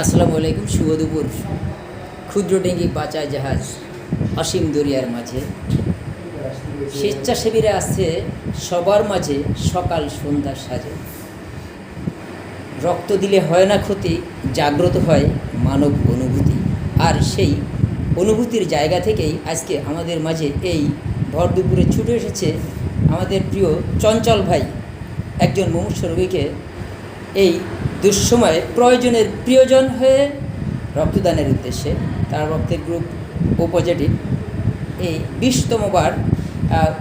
আসসালামু আলাইকুম, শুভ দুপুর। ক্ষুদ্র ডেঙ্গি বাঁচা জাহাজ অসীম দরিয়ার মাঝে, স্বেচ্ছাসেবীরা আসছে সবার মাঝে, সকাল সন্ধ্যার সাজে। রক্ত দিলে হয় না ক্ষতি, জাগ্রত হয় মানব অনুভূতি। আর সেই অনুভূতির জায়গা থেকেই আজকে আমাদের মাঝে এই ভর দুপুরে ছুটে এসেছে আমাদের প্রিয় চঞ্চল ভাই, একজন মুমূর্ষ রোগীকে এই দুঃসময়ে প্রয়োজনের প্রিয়জন হয়ে রক্তদানের উদ্দেশ্যে। তার রক্তের গ্রুপ ও পজিটিভ। এই 20তম বার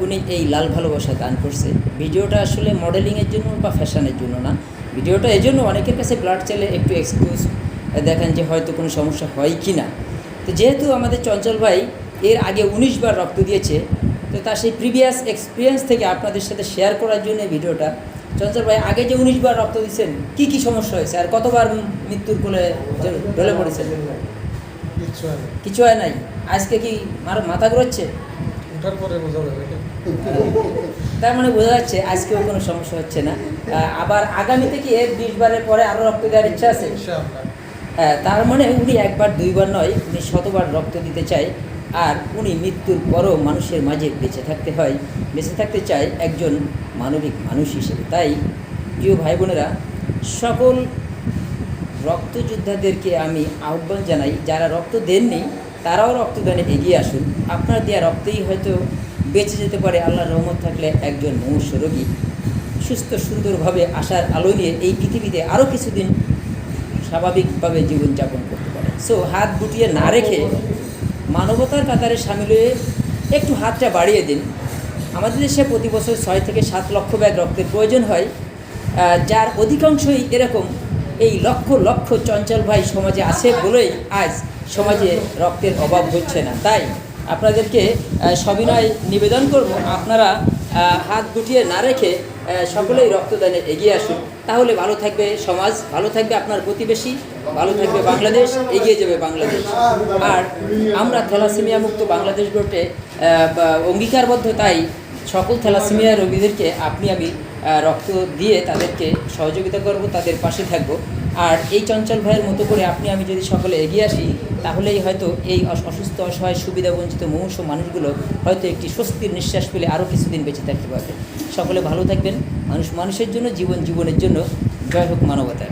উনি এই লাল ভালোবাসা দান করছে। ভিডিওটা আসলে মডেলিংয়ের জন্য বা ফ্যাশনের জন্য না, ভিডিওটা এই জন্য অনেকের কাছে ব্লাড চাইলে একটু এক্সকিউজ দেখেন যে হয়তো কোনো সমস্যা হয় কি না। তো যেহেতু আমাদের চঞ্চল ভাই এর আগে 19 বার রক্ত দিয়েছে, তো তার সেই প্রিভিয়াস এক্সপিরিয়েন্স থেকে আপনাদের সাথে শেয়ার করার জন্য ভিডিওটা। চঞ্চল ভাই, আগে যে 19 বার রক্ত দিচ্ছেন, কী সমস্যা হয়েছে আর কতবার মৃত্যুর কোলে ঢলে পড়েছেন? কিছু হয় নাই। আজকে কি মাথা ঘুরছে? তার মানে বোঝা যাচ্ছে আজকেও কোনো সমস্যা হচ্ছে না। আবার আগামীতে কি 20 বারের পরে আরও রক্ত দেওয়ার ইচ্ছা আছে? হ্যাঁ, তার মানে উনি একবার দুইবার নয়, উনি শতবার রক্ত দিতে চায়। আর উনি মৃত্যুর পরও মানুষের মাঝে বেঁচে থাকতে চায় একজন মানবিক মানুষ হিসেবে। তাই প্রিয় ভাই বোনেরা, সকল রক্তযোদ্ধাদেরকে আমি আহ্বান জানাই, যারা রক্ত দেননি তারাও রক্তদানে এগিয়ে আসুন। আপনার দেওয়া রক্তেই হয়তো বেঁচে যেতে পারে আল্লাহর রহমত থাকলে একজন মুমূর্ষ রোগী সুস্থ সুন্দরভাবে আশার আলো নিয়ে এই পৃথিবীতে আরও কিছুদিন স্বাভাবিকভাবে জীবনযাপন করতে পারে। সো হাত গুটিয়ে না রেখে মানবতার কাতারে সামিল হয়ে একটু হাতটা বাড়িয়ে দিন। আমাদের দেশে প্রতি বছর 6 থেকে 7 লক্ষ ব্যাগ রক্তের প্রয়োজন হয়, যার অধিকাংশই এরকম। এই লক্ষ লক্ষ চঞ্চল ভাই সমাজে আছে বলেই আজ সমাজে রক্তের অভাব হচ্ছে না। তাই আপনাদেরকে সবিনয় নিবেদন করব, আপনারা হাত গুটিয়ে না রেখে সকলেই রক্তদানে এগিয়ে আসুন। তাহলে ভালো থাকবে সমাজ, ভালো থাকবে আপনার প্রতিবেশী, ভালো থাকবে বাংলাদেশ, এগিয়ে যাবে বাংলাদেশ। আর আমরা থ্যালাসেমিয়া মুক্ত বাংলাদেশ গড়তে অঙ্গীকারবদ্ধ। তাই সকল থ্যালাসেমিয়া রোগীদেরকে আমি রক্ত দিয়ে তাদেরকে সহযোগিতা করব, তাদের পাশে থাকব। আর এই চঞ্চল ভাইয়ের মতো করে আমি যদি সকলে এগিয়ে আসি, তাহলেই হয়তো এই অসুস্থ, অসহায়, সুবিধাবঞ্চিত মুমূর্ষ মানুষগুলো হয়তো একটি স্বস্তির নিঃশ্বাস পেলে আরও কিছুদিন বেঁচে থাকতে পারবে। সকলে ভালো থাকবেন। মানুষের জন্য, জীবনের জন্য। জয় হোক মানবতার।